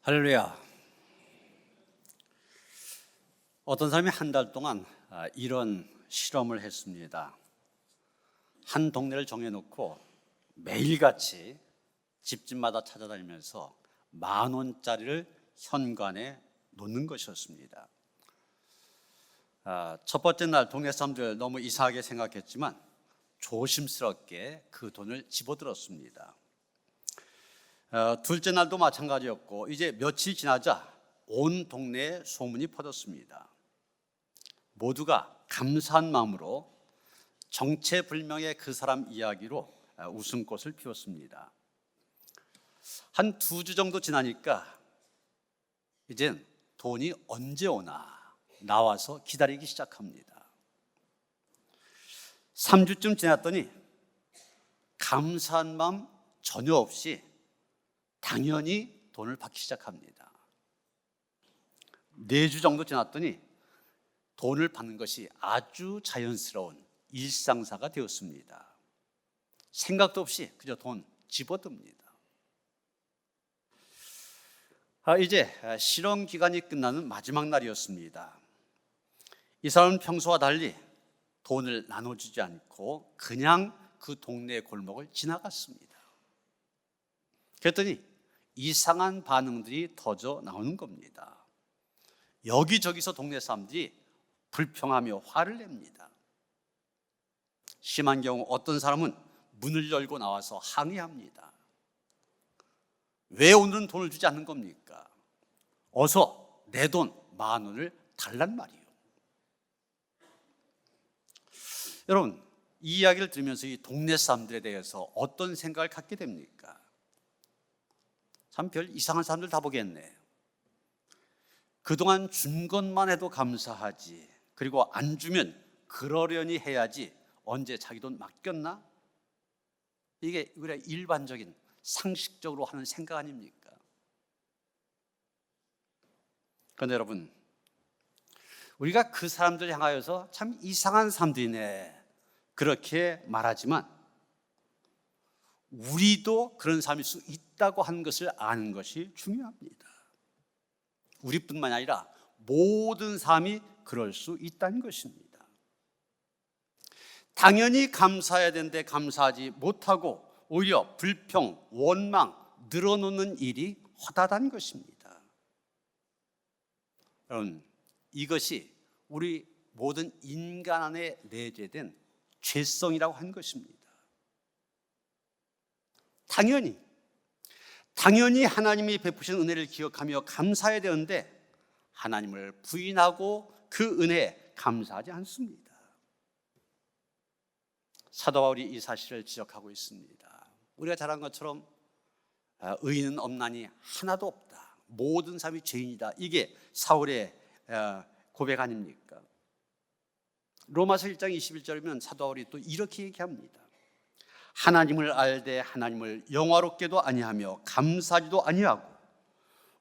할렐루야. 어떤 사람이 한 달 동안 이런 실험을 했습니다. 한 동네를 정해놓고 매일같이 집집마다 찾아다니면서 10,000원짜리를 현관에 놓는 것이었습니다. 첫 번째 날 동네 사람들 너무 이상하게 생각했지만 조심스럽게 그 돈을 집어들었습니다. 둘째 날도 마찬가지였고 이제 며칠 지나자 온 동네에 소문이 퍼졌습니다. 모두가 감사한 마음으로 정체불명의 그 사람 이야기로 웃음꽃을 피웠습니다. 한 2주 정도 지나니까 이젠 돈이 언제 오나 나와서 기다리기 시작합니다. 3주쯤 지났더니 감사한 마음 전혀 없이 당연히 돈을 받기 시작합니다. 4주 정도 지났더니 돈을 받는 것이 아주 자연스러운 일상사가 되었습니다. 생각도 없이 그저 돈 집어듭니다. 이제 실험 기간이 끝나는 마지막 날이었습니다. 이 사람은 평소와 달리 돈을 나눠주지 않고 그냥 그 동네 골목을 지나갔습니다. 그랬더니 이상한 반응들이 터져 나오는 겁니다. 여기저기서 동네 사람들이 불평하며 화를 냅니다. 심한 경우 어떤 사람은 문을 열고 나와서 항의합니다. 왜 오늘은 돈을 주지 않는 겁니까? 어서 내 돈 10,000원을 달란 말이에요. 여러분, 이 이야기를 들으면서 이 동네 사람들에 대해서 어떤 생각을 갖게 됩니까? 참 별 이상한 사람들 다 보겠네. 그동안 준 것만 해도 감사하지, 그리고 안 주면 그러려니 해야지, 언제 자기 돈 맡겼나? 이게 우리가 일반적인 상식적으로 하는 생각 아닙니까? 그런데 여러분, 우리가 그 사람들 향하여서 참 이상한 사람들이네 그렇게 말하지만 우리도 그런 사람일 수 있다고 하는 것을 아는 것이 중요합니다. 우리뿐만 아니라 모든 사람이 그럴 수 있다는 것입니다. 당연히 감사해야 되는데 감사하지 못하고 오히려 불평, 원망, 늘어놓는 일이 허다한 것입니다. 여러분, 이것이 우리 모든 인간 안에 내재된 죄성이라고 하는 것입니다. 당연히 하나님이 베푸신 은혜를 기억하며 감사해야 되는데 하나님을 부인하고 그 은혜에 감사하지 않습니다. 사도 바울이 이 사실을 지적하고 있습니다. 우리가 잘 아는 것처럼 의인은 없나니 하나도 없다. 모든 사람이 죄인이다. 이게 사울의 고백 아닙니까? 로마서 1장 21절이면 사도 바울이 또 이렇게 얘기합니다. 하나님을 알되 하나님을 영화롭게도 아니하며 감사하지도 아니하고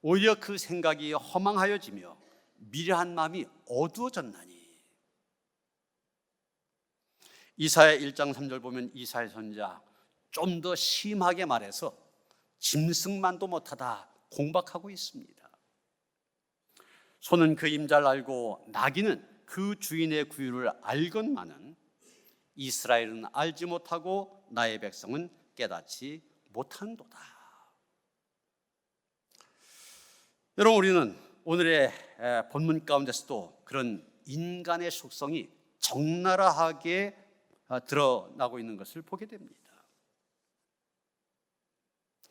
오히려 그 생각이 허망하여지며 미련한 마음이 어두워졌나니. 이사야 1장 3절 보면 이사야 선지자 좀 더 심하게 말해서 짐승만도 못하다 공박하고 있습니다. 소는 그 임자를 알고 나귀는 그 주인의 구유를 알건만은 이스라엘은 알지 못하고 나의 백성은 깨닫지 못한도다. 여러분, 우리는 오늘의 본문 가운데서도 그런 인간의 속성이 적나라하게 드러나고 있는 것을 보게 됩니다.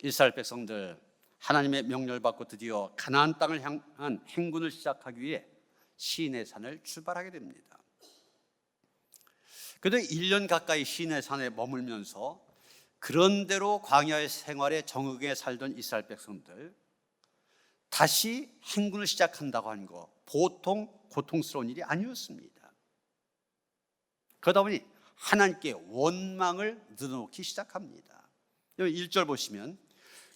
이스라엘 백성들 하나님의 명령을 받고 드디어 가나안 땅을 향한 행군을 시작하기 위해 시내 산을 출발하게 됩니다. 그래도 1년 가까이 시내 산에 머물면서 그런대로 광야의 생활에 정응해 살던 이스라엘 백성들 다시 행군을 시작한다고 하는 거 보통 고통스러운 일이 아니었습니다. 그러다 보니 하나님께 원망을 늘어놓기 시작합니다. 1절 보시면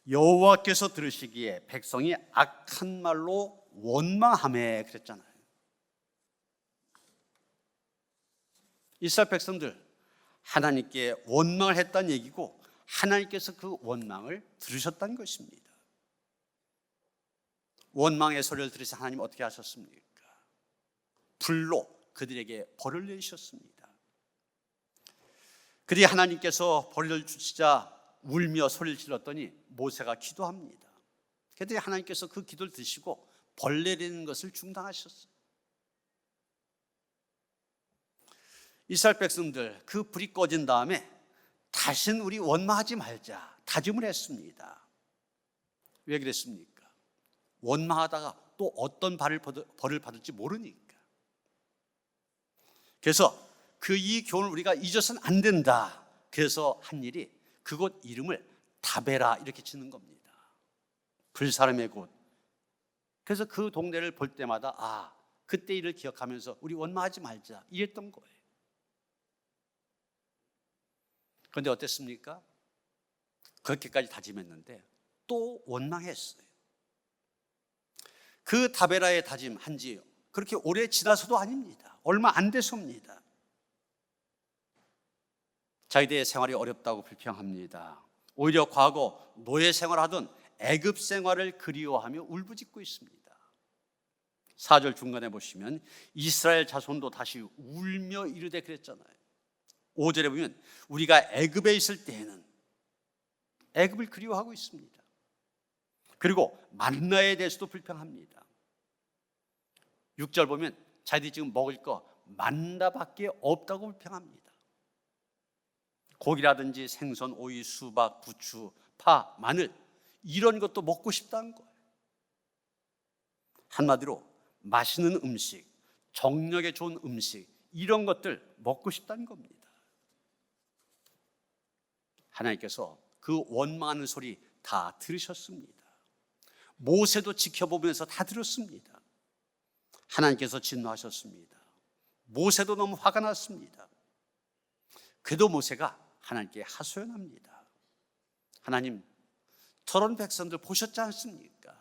여호와께서 들으시기에 백성이 악한 말로 원망하매 그랬잖아요. 이스라엘 백성들 하나님께 원망을 했다는 얘기고 하나님께서 그 원망을 들으셨다는 것입니다. 원망의 소리를 들으신 하나님 어떻게 하셨습니까? 불로 그들에게 벌을 내리셨습니다. 그들이 하나님께서 벌을 주시자 울며 소리를 질렀더니 모세가 기도합니다. 그랬더니 하나님께서 그 기도를 드시고 벌 내리는 것을 중단하셨어요. 이스라엘 백성들 그 불이 꺼진 다음에 다시는 우리 원망하지 말자 다짐을 했습니다. 왜 그랬습니까? 원망하다가 또 어떤 벌을 받을지 모르니까. 그래서 이 교훈을 우리가 잊어서는 안 된다. 그래서 한 일이 그곳 이름을 다베라 이렇게 짓는 겁니다. 불사름의 곳. 그래서 그 동네를 볼 때마다 그때 일을 기억하면서 우리 원망하지 말자 이랬던 거예요. 그런데 어땠습니까? 그렇게까지 다짐했는데 또 원망했어요. 그 다베라의 다짐한 지 그렇게 오래 지나서도 아닙니다. 얼마 안 돼서입니다. 자기들의 생활이 어렵다고 불평합니다. 오히려 과거 노예 생활하던 애굽 생활을 그리워하며 울부짖고 있습니다. 4절 중간에 보시면 이스라엘 자손도 다시 울며 이르되 그랬잖아요. 5절에 보면 우리가 애굽에 있을 때에는 애굽을 그리워하고 있습니다. 그리고 만나에 대해서도 불평합니다. 6절 보면 자기들이 지금 먹을 거 만나밖에 없다고 불평합니다. 고기라든지 생선, 오이, 수박, 부추, 파, 마늘 이런 것도 먹고 싶다는 거예요. 한마디로 맛있는 음식, 정력에 좋은 음식 이런 것들 먹고 싶다는 겁니다. 하나님께서 그 원망하는 소리 다 들으셨습니다. 모세도 지켜보면서 다 들었습니다. 하나님께서 진노하셨습니다. 모세도 너무 화가 났습니다. 그래도 모세가 하나님께 하소연합니다. 하나님, 저런 백성들 보셨지 않습니까?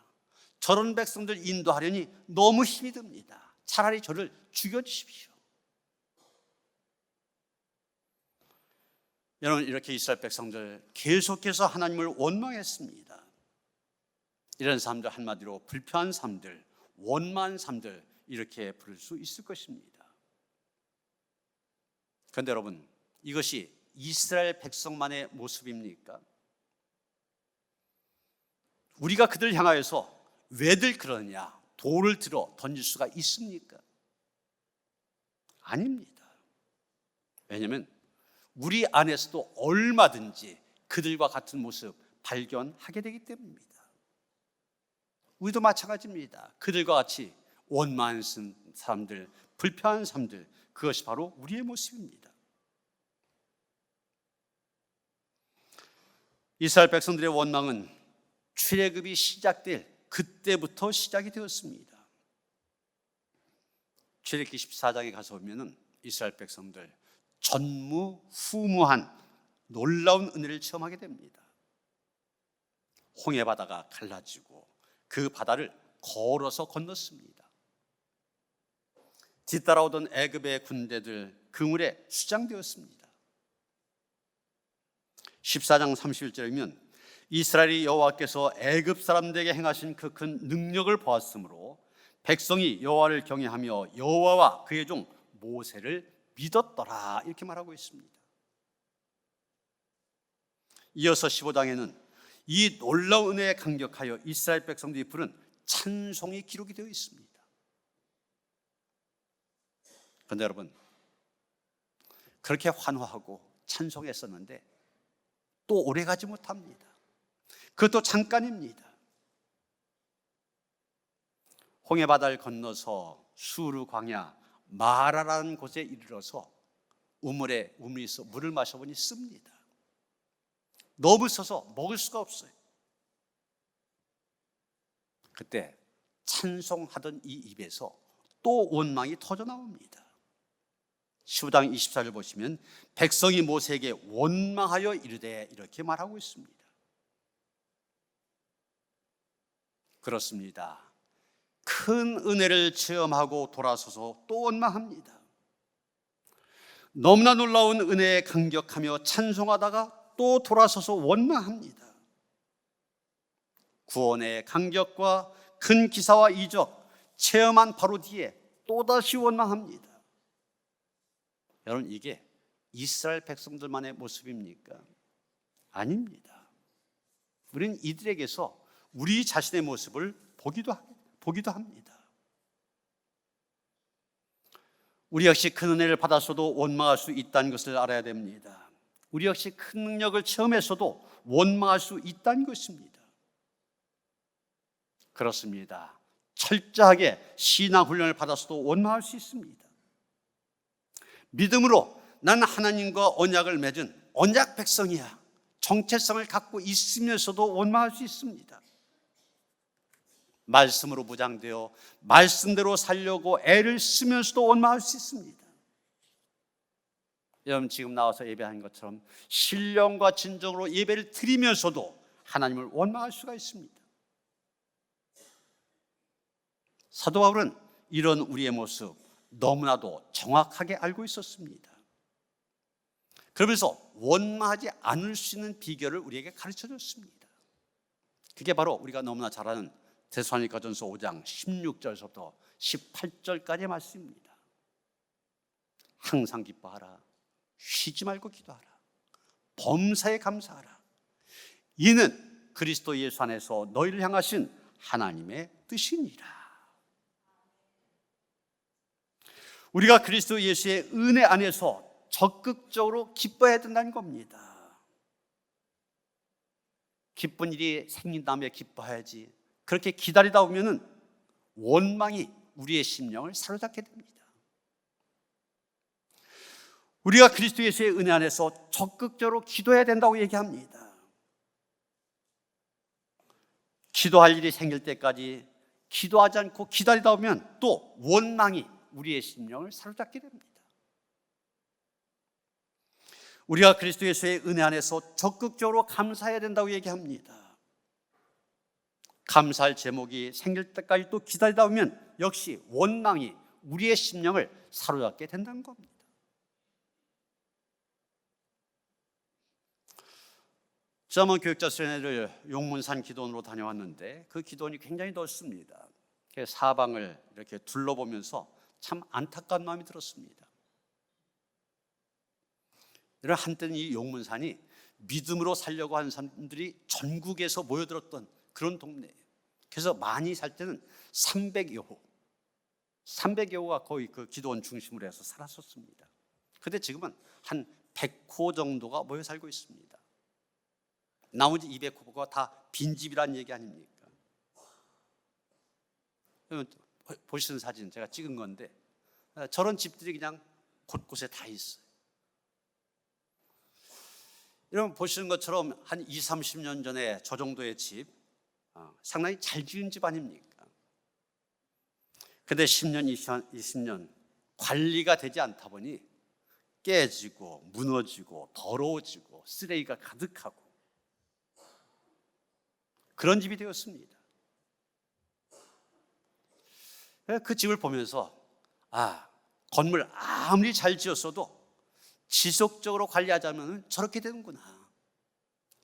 저런 백성들 인도하려니 너무 힘이 듭니다. 차라리 저를 죽여주십시오. 여러분, 이렇게 이스라엘 백성들 계속해서 하나님을 원망했습니다. 이런 사람들 한마디로 불평한 사람들, 원망한 사람들 이렇게 부를 수 있을 것입니다. 그런데 여러분, 이것이 이스라엘 백성만의 모습입니까? 우리가 그들 향하여서 왜들 그러냐 돌을 들어 던질 수가 있습니까? 아닙니다. 왜냐하면 우리 안에서도 얼마든지 그들과 같은 모습 발견하게 되기 때문입니다. 우리도 마찬가지입니다. 그들과 같이 원망한 사람들, 불평한 사람들, 그것이 바로 우리의 모습입니다. 이스라엘 백성들의 원망은 출애굽이 시작될 그때부터 시작이 되었습니다. 출애굽기 14장에 가서 보면은 이스라엘 백성들 전무후무한 놀라운 은혜를 체험하게 됩니다. 홍해 바다가 갈라지고 그 바다를 걸어서 건넜습니다. 뒤따라오던 애굽의 군대들 그물에 수장되었습니다. 14장 31절이면 이스라엘이 여호와께서 애굽 사람들에게 행하신 그 큰 능력을 보았으므로 백성이 여호와를 경외하며 여호와와 그의 종 모세를 믿었더라 이렇게 말하고 있습니다. 이어서 15장에는 이 놀라운 은혜에 감격하여 이스라엘 백성들이 부른 찬송이 기록이 되어 있습니다. 그런데 여러분, 그렇게 환호하고 찬송했었는데 또 오래가지 못합니다. 그것도 잠깐입니다. 홍해바다를 건너서 수르 광야 마라라는 곳에 이르러서 우물에 우물에서 물을 마셔보니 씁니다. 너무 써서 먹을 수가 없어요. 그때 찬송하던 이 입에서 또 원망이 터져 나옵니다. 15장 24절 보시면 백성이 모세에게 원망하여 이르되 이렇게 말하고 있습니다. 그렇습니다. 큰 은혜를 체험하고 돌아서서 또 원망합니다. 너무나 놀라운 은혜에 감격하며 찬송하다가 또 돌아서서 원망합니다. 구원의 감격과 큰 기사와 이적 체험한 바로 뒤에 또다시 원망합니다. 여러분, 이게 이스라엘 백성들만의 모습입니까? 아닙니다. 우리는 이들에게서 우리 자신의 모습을 보기도 합니다. 우리 역시 큰 은혜를 받았어도 원망할 수 있다는 것을 알아야 됩니다. 우리 역시 큰 능력을 체험했어도 원망할 수 있다는 것입니다. 그렇습니다. 철저하게 신앙 훈련을 받았어도 원망할 수 있습니다. 믿음으로 난 하나님과 언약을 맺은 언약 백성이야, 정체성을 갖고 있으면서도 원망할 수 있습니다. 말씀으로 무장되어 말씀대로 살려고 애를 쓰면서도 원망할 수 있습니다. 여러분, 지금 나와서 예배하는 것처럼 신령과 진정으로 예배를 드리면서도 하나님을 원망할 수가 있습니다. 사도 바울은 이런 우리의 모습 너무나도 정확하게 알고 있었습니다. 그러면서 원망하지 않을 수 있는 비결을 우리에게 가르쳐 줬습니다. 그게 바로 우리가 너무나 잘 아는 데살로니가전서 5장 16절부터 18절까지의 말씀입니다. 항상 기뻐하라, 쉬지 말고 기도하라, 범사에 감사하라. 이는 그리스도 예수 안에서 너희를 향하신 하나님의 뜻이니라. 우리가 그리스도 예수의 은혜 안에서 적극적으로 기뻐해야 된다는 겁니다. 기쁜 일이 생긴 다음에 기뻐해야지, 그렇게 기다리다 보면은 원망이 우리의 심령을 사로잡게 됩니다. 우리가 그리스도 예수의 은혜 안에서 적극적으로 기도해야 된다고 얘기합니다. 기도할 일이 생길 때까지 기도하지 않고 기다리다 보면 또 원망이 우리의 심령을 사로잡게 됩니다. 우리가 그리스도 예수의 은혜 안에서 적극적으로 감사해야 된다고 얘기합니다. 감사할 제목이 생길 때까지 또 기다리다 보면 역시 원망이 우리의 심령을 사로잡게 된다는 겁니다. 저는 교육자 수련회를 용문산 기도원으로 다녀왔는데 그 기도원이 굉장히 넓습니다. 사방을 이렇게 둘러보면서 참 안타까운 마음이 들었습니다. 한때는 이 용문산이 믿음으로 살려고 하는 사람들이 전국에서 모여들었던 그런 동네예요. 그래서 많이 살 때는 300여 호가 거의 그 기도원 중심으로 해서 살았었습니다. 그런데 지금은 한 100호 정도가 모여 살고 있습니다. 나머지 200호가 다 빈집이라는 얘기 아닙니까? 보시는 사진 제가 찍은 건데 저런 집들이 그냥 곳곳에 다 있어요. 여러분, 보시는 것처럼 한 20, 30년 전에 저 정도의 집, 상당히 잘 지은 집 아닙니까? 근데 10년, 20년 관리가 되지 않다 보니 깨지고 무너지고 더러워지고 쓰레기가 가득하고 그런 집이 되었습니다. 그 집을 보면서 건물 아무리 잘 지었어도 지속적으로 관리하자면 저렇게 되는구나,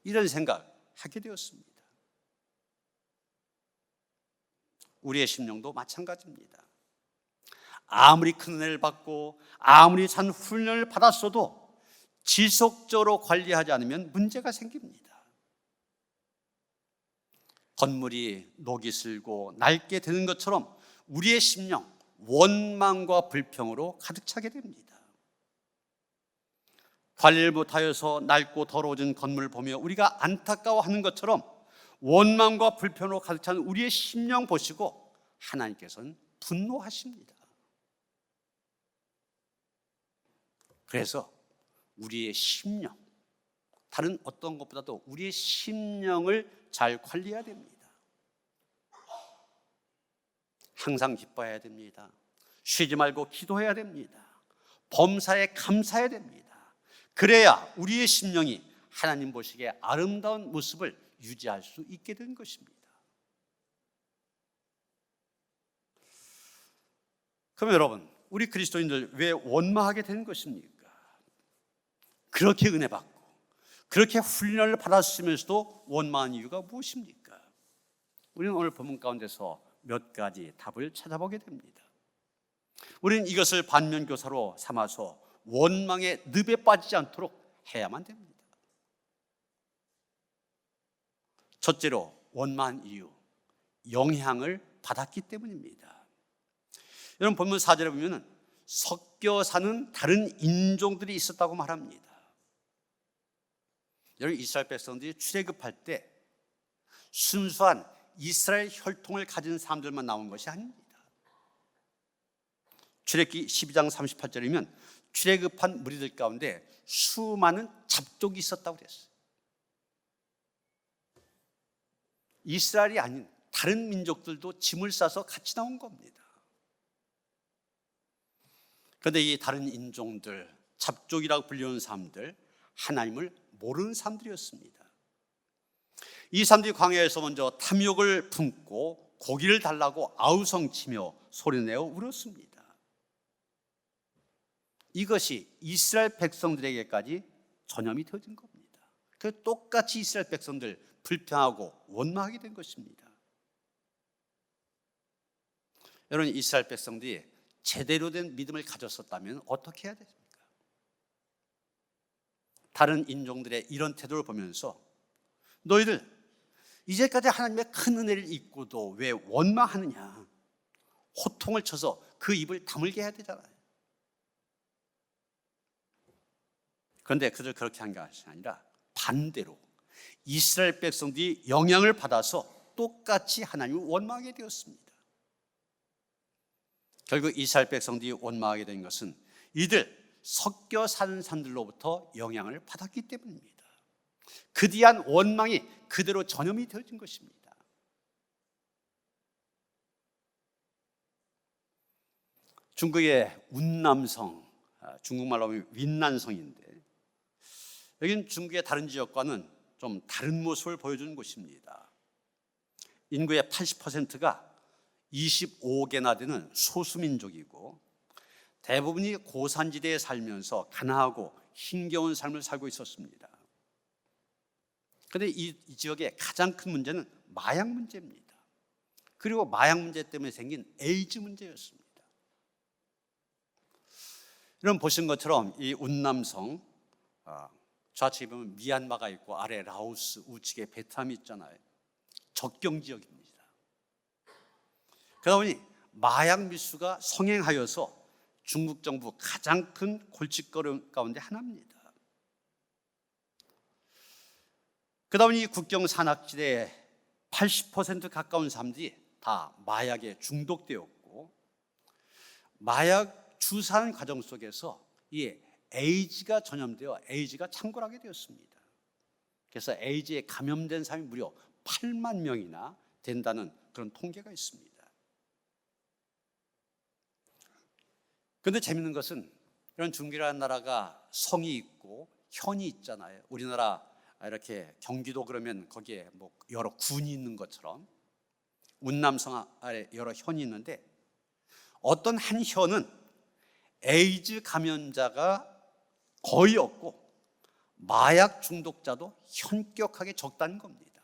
이런 생각하게 되었습니다. 우리의 심령도 마찬가지입니다. 아무리 큰 은혜를 받고 아무리 산 훈련을 받았어도 지속적으로 관리하지 않으면 문제가 생깁니다. 건물이 녹이 슬고 낡게 되는 것처럼 우리의 심령, 원망과 불평으로 가득 차게 됩니다. 관리를 못하여서 낡고 더러워진 건물을 보며 우리가 안타까워하는 것처럼 원망과 불평으로 가득 찬 우리의 심령 보시고 하나님께서는 분노하십니다. 그래서 우리의 심령, 다른 어떤 것보다도 우리의 심령을 잘 관리해야 됩니다. 항상 기뻐해야 됩니다. 쉬지 말고 기도해야 됩니다. 범사에 감사해야 됩니다. 그래야 우리의 심령이 하나님 보시기에 아름다운 모습을 유지할 수 있게 된 것입니다. 그럼 여러분, 우리 그리스도인들 왜 원망하게 되는 것입니까? 그렇게 은혜 받고 그렇게 훈련을 받았으면서도 원망한 이유가 무엇입니까? 우리는 오늘 본문 가운데서 몇 가지 답을 찾아보게 됩니다. 우리는 이것을 반면교사로 삼아서 원망의 늪에 빠지지 않도록 해야만 됩니다. 첫째로 원망한 이유, 영향을 받았기 때문입니다. 여러분 본문 4절에 보면 섞여 사는 다른 인종들이 있었다고 말합니다. 여러분 이스라엘 백성들이 출애굽할 때 순수한 이스라엘 혈통을 가진 사람들만 나온 것이 아닙니다. 출애굽기 12장 38절이면 출애굽한 무리들 가운데 수많은 잡족이 있었다고 그랬어요. 이스라엘이 아닌 다른 민족들도 짐을 싸서 같이 나온 겁니다. 그런데 이 다른 인종들, 잡족이라고 불리는 사람들, 하나님을 모르는 사람들이었습니다. 이 사람들이 광야에서 먼저 탐욕을 품고 고기를 달라고 아우성치며 소리내어 울었습니다. 이것이 이스라엘 백성들에게까지 전염이 되어진 겁니다. 그 똑같이 이스라엘 백성들 불평하고 원망하게 된 것입니다. 여러분 이스라엘 백성들이 제대로 된 믿음을 가졌었다면 어떻게 해야 됩니까? 다른 인종들의 이런 태도를 보면서 너희들 이제까지 하나님의 큰 은혜를 잊고도 왜 원망하느냐, 호통을 쳐서 그 입을 다물게 해야 되잖아요. 그런데 그들 그렇게 한 것이 아니라 반대로 이스라엘 백성들이 영향을 받아서 똑같이 하나님을 원망하게 되었습니다. 결국 이스라엘 백성들이 원망하게 된 것은 이들 섞여 사는 사람들로부터 영향을 받았기 때문입니다. 그디한 원망이 그대로 전염이 되어진 것입니다. 중국의 운남성, 중국말로 하면 윈난성인데 여기는 중국의 다른 지역과는 좀 다른 모습을 보여주는 곳입니다. 인구의 80%가 25개나 되는 소수민족이고 대부분이 고산지대에 살면서 가난하고 힘겨운 삶을 살고 있었습니다. 그런데 이 지역의 가장 큰 문제는 마약 문제입니다. 그리고 마약 문제 때문에 생긴 에이즈 문제였습니다. 여러분 보신 것처럼 이 운남성 좌측에 보면 미얀마가 있고 아래 라오스, 우측에 베트남이 있잖아요. 접경 지역입니다. 그러다 보니 마약 밀수가 성행하여서 중국 정부 가장 큰 골칫거리 가운데 하나입니다. 그러다 보니 국경 산악지대에 80% 가까운 사람들이 다 마약에 중독되었고 마약 주사하는 과정 속에서 이 에이즈가 전염되어 에이즈가 창궐하게 되었습니다. 그래서 에이즈에 감염된 사람이 무려 8만 명이나 된다는 그런 통계가 있습니다. 그런데 재밌는 것은 이런 중국이라는 나라가 성이 있고 현이 있잖아요. 우리나라 이렇게 경기도 그러면 거기에 뭐 여러 군이 있는 것처럼 운남성 아래 여러 현이 있는데 어떤 한 현은 에이즈 감염자가 거의 없고 마약 중독자도 현격하게 적다는 겁니다.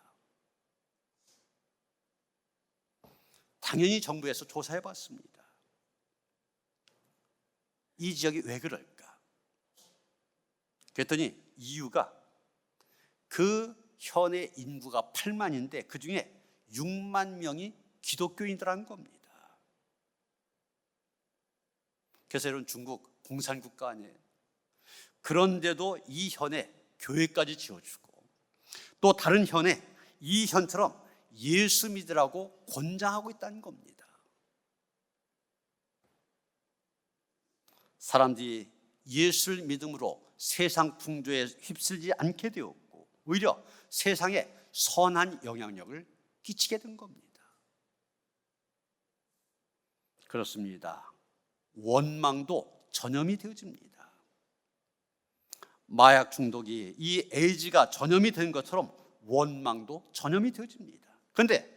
당연히 정부에서 조사해 봤습니다. 이 지역이 왜 그럴까? 그랬더니 이유가 그 현의 인구가 8만인데 그 중에 6만 명이 기독교인이라는 겁니다. 그래서 이런 중국 공산국가 아니에요. 그런데도 이 현에 교회까지 지어주고 또 다른 현에 이 현처럼 예수 믿으라고 권장하고 있다는 겁니다. 사람들이 예수를 믿음으로 세상 풍조에 휩쓸지 않게 되었고 오히려 세상에 선한 영향력을 끼치게 된 겁니다. 그렇습니다. 원망도 전염이 되어집니다. 마약 중독이 이 에이즈가 전염이 된 것처럼 원망도 전염이 되어집니다. 그런데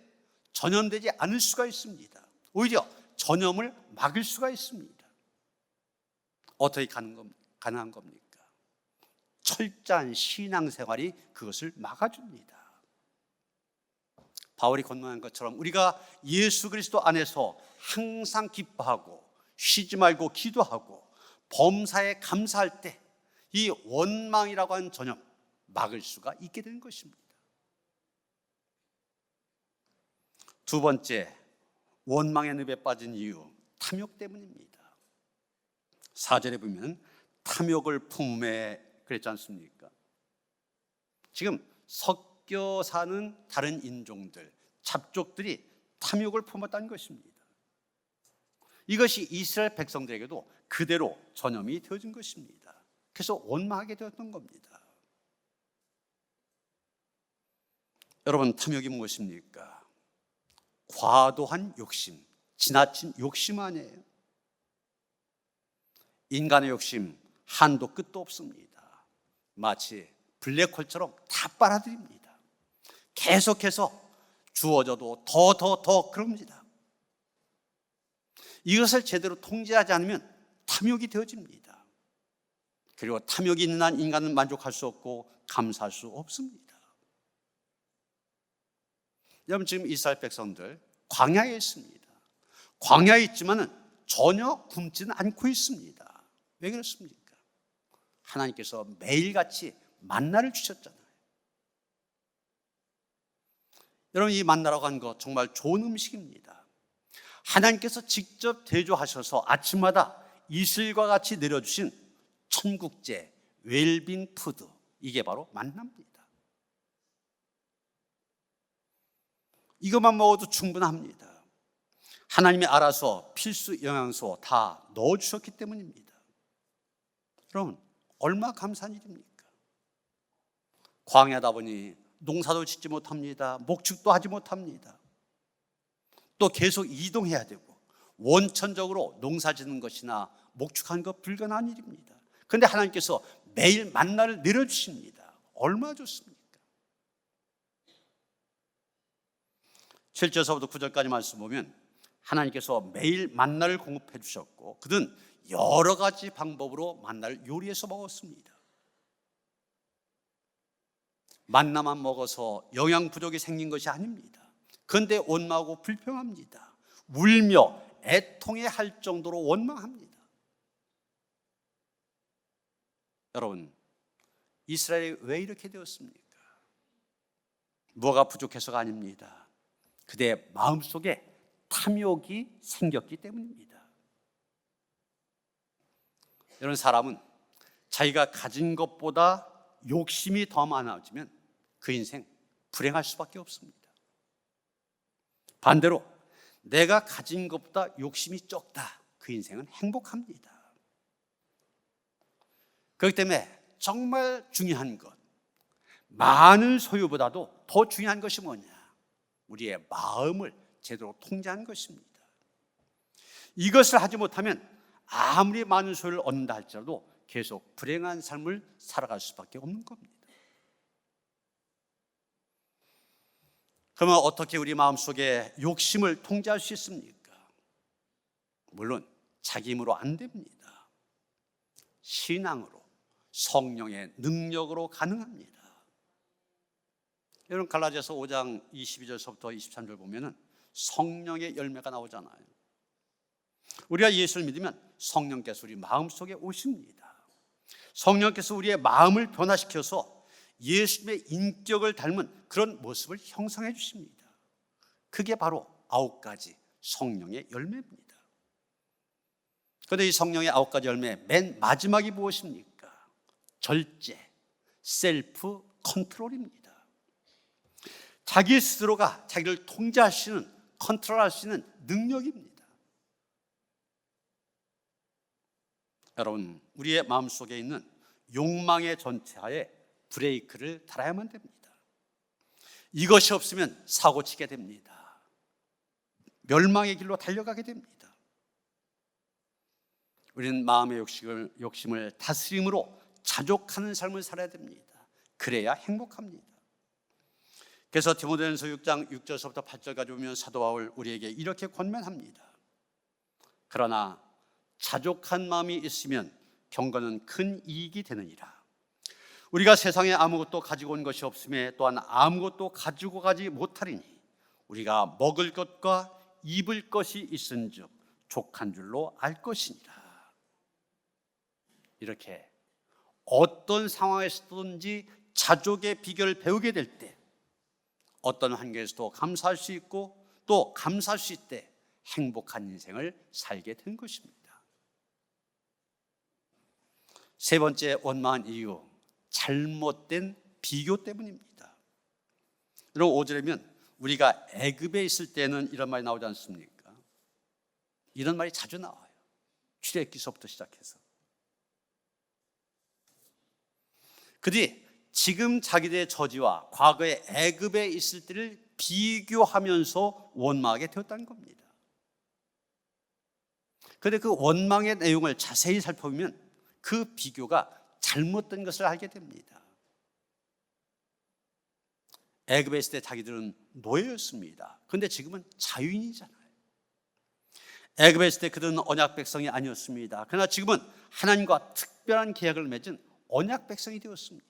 전염되지 않을 수가 있습니다. 오히려 전염을 막을 수가 있습니다. 어떻게 가능한 겁니까? 철저한 신앙생활이 그것을 막아줍니다. 바울이 권면한 것처럼 우리가 예수 그리스도 안에서 항상 기뻐하고 쉬지 말고 기도하고 범사에 감사할 때 이 원망이라고 하는 전염 막을 수가 있게 되는 것입니다. 두 번째, 원망의 늪에 빠진 이유, 탐욕 때문입니다. 4절에 보면 탐욕을 품에 그랬지 않습니까? 지금 섞여 사는 다른 인종들, 잡족들이 탐욕을 품었다는 것입니다. 이것이 이스라엘 백성들에게도 그대로 전염이 되어진 것입니다. 그래서 원망하게 되었던 겁니다. 여러분, 탐욕이 무엇입니까? 과도한 욕심, 지나친 욕심 아니에요. 인간의 욕심 한도 끝도 없습니다. 마치 블랙홀처럼 다 빨아들입니다. 계속해서 주어져도 더 그럽니다. 이것을 제대로 통제하지 않으면 탐욕이 되어집니다. 그리고 탐욕이 있는 한 인간은 만족할 수 없고 감사할 수 없습니다. 여러분, 지금 이스라엘 백성들 광야에 있습니다. 광야에 있지만은 전혀 굶지는 않고 있습니다. 왜 그렇습니까? 하나님께서 매일같이 만나를 주셨잖아요. 여러분, 이 만나라고 하는 거 정말 좋은 음식입니다. 하나님께서 직접 대조하셔서 아침마다 이슬과 같이 내려주신 천국제 웰빙 푸드, 이게 바로 만나입니다. 이것만 먹어도 충분합니다. 하나님이 알아서 필수 영양소 다 넣어주셨기 때문입니다. 여러분, 얼마나 감사한 일입니까? 광야다 보니 농사도 짓지 못합니다. 목축도 하지 못합니다. 또 계속 이동해야 되고 원천적으로 농사 짓는 것이나 목축하는 것 불가능한 일입니다. 그런데 하나님께서 매일 만나를 내려주십니다. 얼마나 좋습니까? 7절서부터 9절까지 말씀 보면 하나님께서 매일 만나를 공급해 주셨고 그는 여러 가지 방법으로 만나를 요리해서 먹었습니다. 만나만 먹어서 영양 부족이 생긴 것이 아닙니다. 그런데 원망하고 불평합니다. 울며 애통해 할 정도로 원망합니다. 여러분, 이스라엘이 왜 이렇게 되었습니까? 뭐가 부족해서가 아닙니다. 그대의 마음속에 탐욕이 생겼기 때문입니다. 여러분, 사람은 자기가 가진 것보다 욕심이 더 많아지면 그 인생 불행할 수밖에 없습니다. 반대로 내가 가진 것보다 욕심이 적다, 그 인생은 행복합니다. 그렇기 때문에 정말 중요한 것, 많은 소유보다도 더 중요한 것이 뭐냐? 우리의 마음을 제대로 통제하는 것입니다. 이것을 하지 못하면 아무리 많은 소유를 얻는다 할지라도 계속 불행한 삶을 살아갈 수밖에 없는 겁니다. 그러면 어떻게 우리 마음속에 욕심을 통제할 수 있습니까? 물론 자기 힘으로 안 됩니다. 신앙으로, 성령의 능력으로 가능합니다. 여러분, 갈라디아서 5장 22절서부터 23절 보면은 성령의 열매가 나오잖아요. 우리가 예수를 믿으면 성령께서 우리 마음속에 오십니다. 성령께서 우리의 마음을 변화시켜서 예수님의 인격을 닮은 그런 모습을 형성해 주십니다. 그게 바로 9가지 성령의 열매입니다. 그런데 이 성령의 9가지 열매 맨 마지막이 무엇입니까? 절제, 셀프 컨트롤입니다. 자기 스스로가 자기를 통제할 수 있는, 컨트롤할 수 있는 능력입니다. 여러분, 우리의 마음속에 있는 욕망의 전체하에 브레이크를 달아야만 됩니다. 이것이 없으면 사고치게 됩니다. 멸망의 길로 달려가게 됩니다. 우리는 마음의 욕심을 다스림으로 자족하는 삶을 살아야 됩니다. 그래야 행복합니다. 그래서 디모데전서 6장 6절서부터 8절까지 보면 사도 바울 우리에게 이렇게 권면합니다. 그러나 자족한 마음이 있으면 경건은 큰 이익이 되느니라. 우리가 세상에 아무것도 가지고 온 것이 없음에 또한 아무것도 가지고 가지 못하리니 우리가 먹을 것과 입을 것이 있은즉 족한 줄로 알 것이니라. 이렇게 어떤 상황에서든지 자족의 비결을 배우게 될 때 어떤 환경에서도 감사할 수 있고 또 감사할 수 있을 때 행복한 인생을 살게 된 것입니다. 세 번째 원망한 이유, 잘못된 비교 때문입니다. 여러분 5절에면 우리가 애굽에 있을 때는 이런 말이 나오지 않습니까? 이런 말이 자주 나와요. 출애굽기서부터 시작해서. 그들이 지금 자기들의 처지와 과거의 애굽에 있을 때를 비교하면서 원망하게 되었다는 겁니다. 그런데 그 원망의 내용을 자세히 살펴보면 그 비교가 잘못된 것을 알게 됩니다. 애굽에 있을 때 자기들은 노예였습니다. 그런데 지금은 자유인이잖아요. 애굽에 있을 때 그들은 언약 백성이 아니었습니다. 그러나 지금은 하나님과 특별한 계약을 맺은 언약 백성이 되었습니다.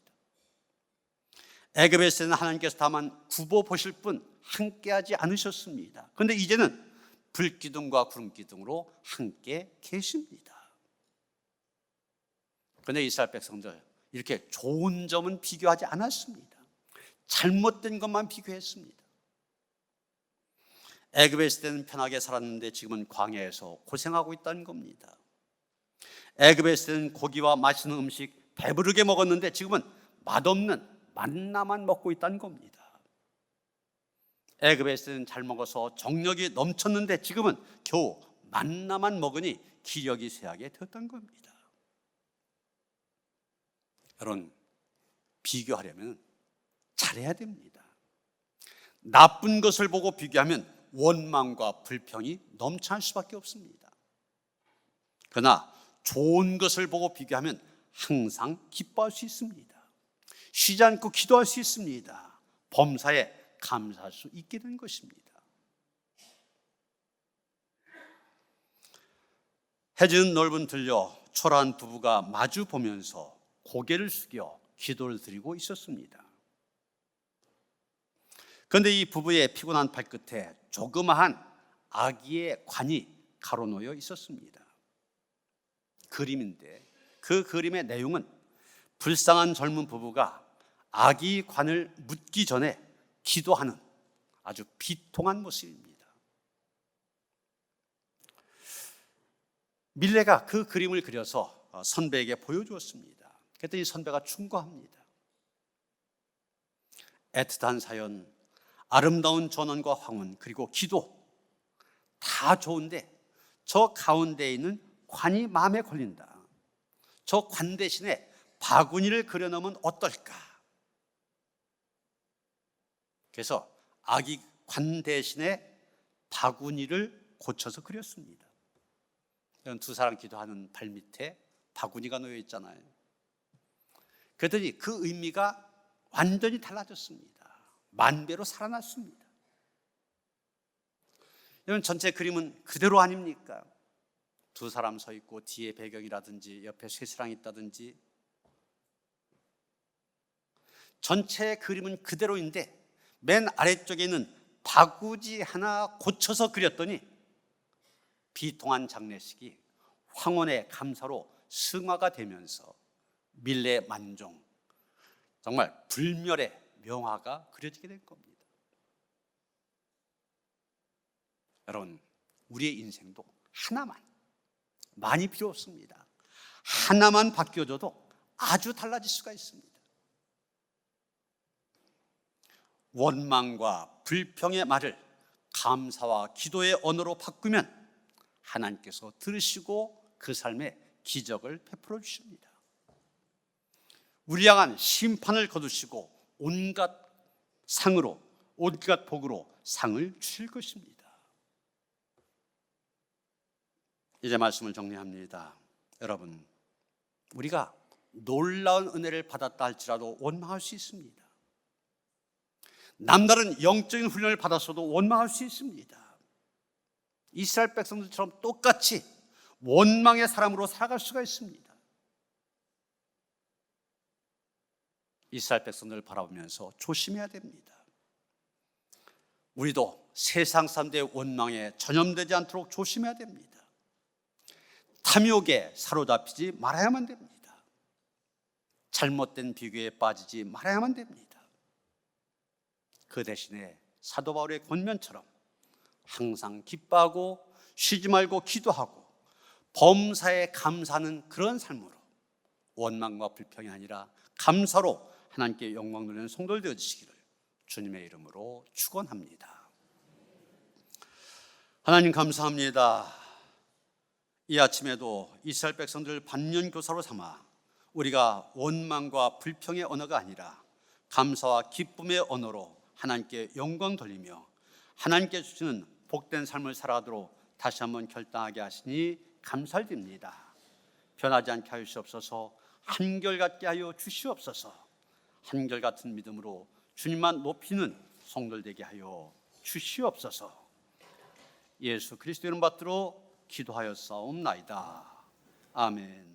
애굽에 있을 때는 하나님께서 다만 굽어 보실 뿐 함께하지 않으셨습니다. 그런데 이제는 불기둥과 구름기둥으로 함께 계십니다. 그런데 이스라엘 백성들 이렇게 좋은 점은 비교하지 않았습니다. 잘못된 것만 비교했습니다. 애굽에 있을 때는 편하게 살았는데 지금은 광야에서 고생하고 있다는 겁니다. 애굽에 있을 때는 고기와 맛있는 음식 배부르게 먹었는데 지금은 맛없는 만나만 먹고 있다는 겁니다. 애굽에 있을 때는 잘 먹어서 정력이 넘쳤는데 지금은 겨우 만나만 먹으니 기력이 쇠하게 되었다는 겁니다. 여러분, 비교하려면 잘해야 됩니다. 나쁜 것을 보고 비교하면 원망과 불평이 넘쳐날 수밖에 없습니다. 그러나 좋은 것을 보고 비교하면 항상 기뻐할 수 있습니다. 쉬지 않고 기도할 수 있습니다. 범사에 감사할 수 있게 된 것입니다. 해지는 넓은 들려 초라한 부부가 마주 보면서 고개를 숙여 기도를 드리고 있었습니다. 그런데 이 부부의 피곤한 발끝에 조그마한 아기의 관이 가로놓여 있었습니다. 그림인데 그 그림의 내용은 불쌍한 젊은 부부가 아기 관을 묻기 전에 기도하는 아주 비통한 모습입니다. 밀레가 그 그림을 그려서 선배에게 보여주었습니다. 그랬더니 선배가 충고합니다. 애틋한 사연, 아름다운 전원과 황혼, 그리고 기도 다 좋은데 저 가운데 있는 관이 마음에 걸린다. 저 관 대신에 바구니를 그려놓으면 어떨까? 그래서 아기 관 대신에 바구니를 고쳐서 그렸습니다. 두 사람 기도하는 발밑에 바구니가 놓여 있잖아요. 그랬더니 그 의미가 완전히 달라졌습니다. 만배로 살아났습니다. 여러분, 전체 그림은 그대로 아닙니까? 두 사람 서 있고 뒤에 배경이라든지 옆에 쇠사랑이 있다든지 전체 그림은 그대로인데 맨 아래쪽에 있는 바구지 하나 고쳐서 그렸더니 비통한 장례식이 황혼의 감사로 승화가 되면서 밀레의 만종, 정말 불멸의 명화가 그려지게 된 겁니다. 여러분, 우리의 인생도 하나만, 많이 필요 없습니다. 하나만 바뀌어줘도 아주 달라질 수가 있습니다. 원망과 불평의 말을 감사와 기도의 언어로 바꾸면 하나님께서 들으시고 그 삶에 기적을 베풀어 주십니다. 우리 향한 심판을 거두시고 온갖 상으로, 온갖 복으로 상을 주실 것입니다. 이제 말씀을 정리합니다. 여러분, 우리가 놀라운 은혜를 받았다 할지라도 원망할 수 있습니다. 남다른 영적인 훈련을 받았어도 원망할 수 있습니다. 이스라엘 백성들처럼 똑같이 원망의 사람으로 살아갈 수가 있습니다. 이스라엘 백성들을 바라보면서 조심해야 됩니다. 우리도 세상 사람들의 원망에 전염되지 않도록 조심해야 됩니다. 탐욕에 사로잡히지 말아야만 됩니다. 잘못된 비교에 빠지지 말아야만 됩니다. 그 대신에 사도 바울의 권면처럼 항상 기뻐하고 쉬지 말고 기도하고 범사에 감사하는 그런 삶으로 원망과 불평이 아니라 감사로 하나님께 영광 돌리는 성도들 되어주시기를 주님의 이름으로 축원합니다. 하나님 감사합니다. 이 아침에도 이스라엘 백성들을 반면교사로 삼아 우리가 원망과 불평의 언어가 아니라 감사와 기쁨의 언어로 하나님께 영광 돌리며 하나님께 주시는 복된 삶을 살아가도록 다시 한번 결단하게 하시니 감사드립니다. 변하지 않게 하여 주시옵소서. 한결같게 하여 주시옵소서. 한결같은 믿음으로 주님만 높이는 성도들 되게 하여 주시옵소서. 예수 그리스도 이름 받들어 기도하였사옵나이다. 아멘.